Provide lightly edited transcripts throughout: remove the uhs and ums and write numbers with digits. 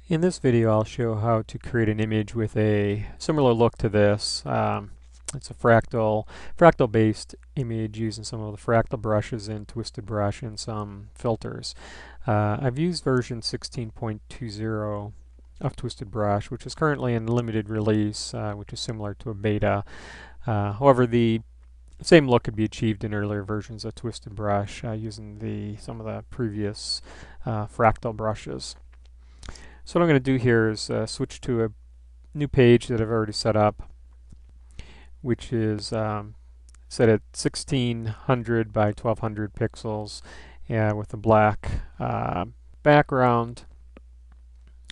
In this video I'll show how to create an image with a similar look to this. It's a fractal based image using some of the fractal brushes in TwistedBrush and some filters. I've used version 16.20 of TwistedBrush, which is currently in limited release, which is similar to a beta. However, the same look could be achieved in earlier versions of TwistedBrush using some of the previous fractal brushes. So what I'm going to do here is switch to a new page that I've already set up, which is set at 1600 by 1200 pixels with a black background.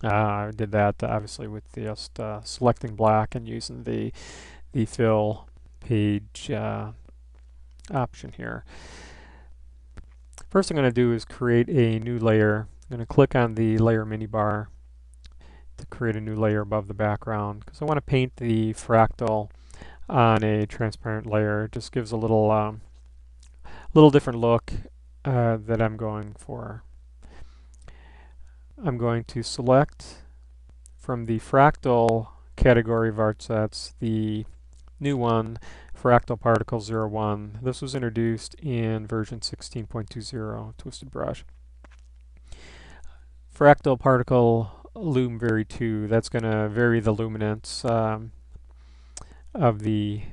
I did that obviously with just selecting black and using the fill page option here. First thing I'm going to do is create a new layer. I'm going to click on the layer mini bar to create a new layer above the background because I want to paint the fractal on a transparent layer. It just gives a little different look that I'm going for. I'm going to select from the fractal category of ArtSets the new one, Fractal Particle 01. This was introduced in version 16.20 TwistedBrush. Fractal Particle Lume Vary 2, that's going to vary the luminance of the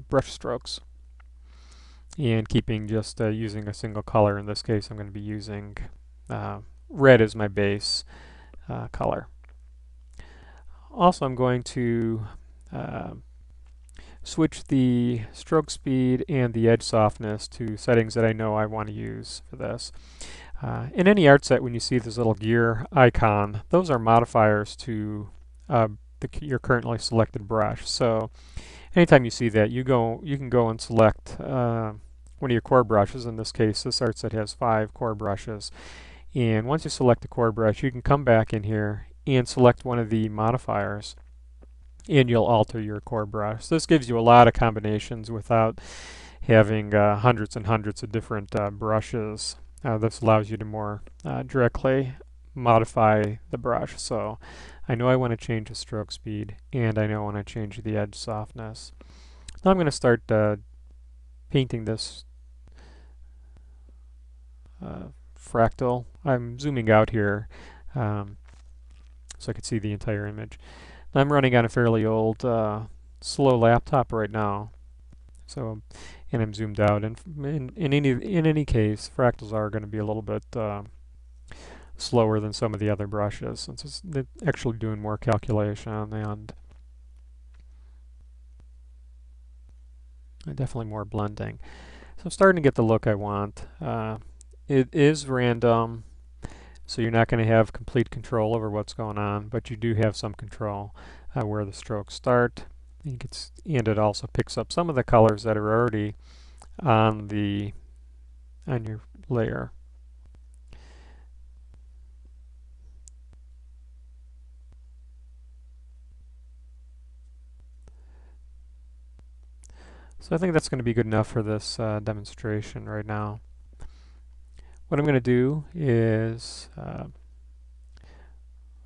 brush strokes, and keeping just using a single color. In this case I'm going to be using red as my base color. Also I'm going to switch the stroke speed and the edge softness to settings that I know I want to use for this. In any art set, when you see this little gear icon, those are modifiers to your currently selected brush. So anytime you see that, you can go and select one of your core brushes. In this case, this art set has 5 core brushes. And once you select the core brush, you can come back in here and select one of the modifiers, and you'll alter your core brush. So this gives you a lot of combinations without having hundreds and hundreds of different brushes. This allows you to more directly modify the brush. So I know I want to change the stroke speed, and I know I want to change the edge softness. Now I'm going to start painting this fractal. I'm zooming out here so I can see the entire image. Now I'm running on a fairly old, slow laptop right now. So, and I'm zoomed out, and in any case, fractals are going to be a little bit slower than some of the other brushes, since they're actually doing more calculation and definitely more blending. So I'm starting to get the look I want. It is random, so you're not going to have complete control over what's going on, but you do have some control where the strokes start. And it also picks up some of the colors that are already on your layer. So I think that's going to be good enough for this demonstration right now. What I'm going to do is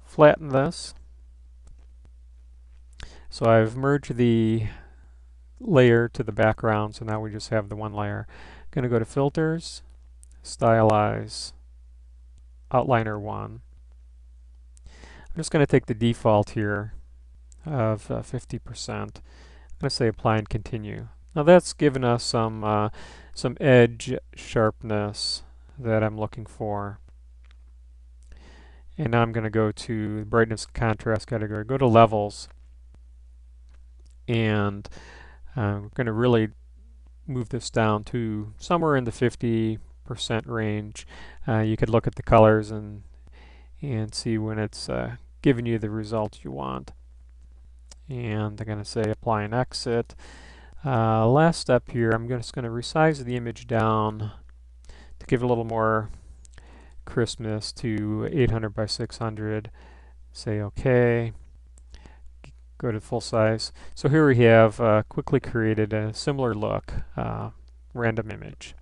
flatten this. So I've merged the layer to the background, so now we just have the one layer. I'm going to go to Filters, Stylize, Outliner 1. I'm just going to take the default here of 50%. I'm going to say Apply and Continue. Now that's given us some edge sharpness that I'm looking for. And now I'm going to go to Brightness and Contrast category, go to Levels, and I'm going to really move this down to somewhere in the 50% range. You could look at the colors and see when it's giving you the results you want. And I'm going to say Apply and Exit. Last step here, I'm just going to resize the image down to give it a little more crispness to 800 by 600. Say OK. Go to full size. So here we have quickly created a similar look random image.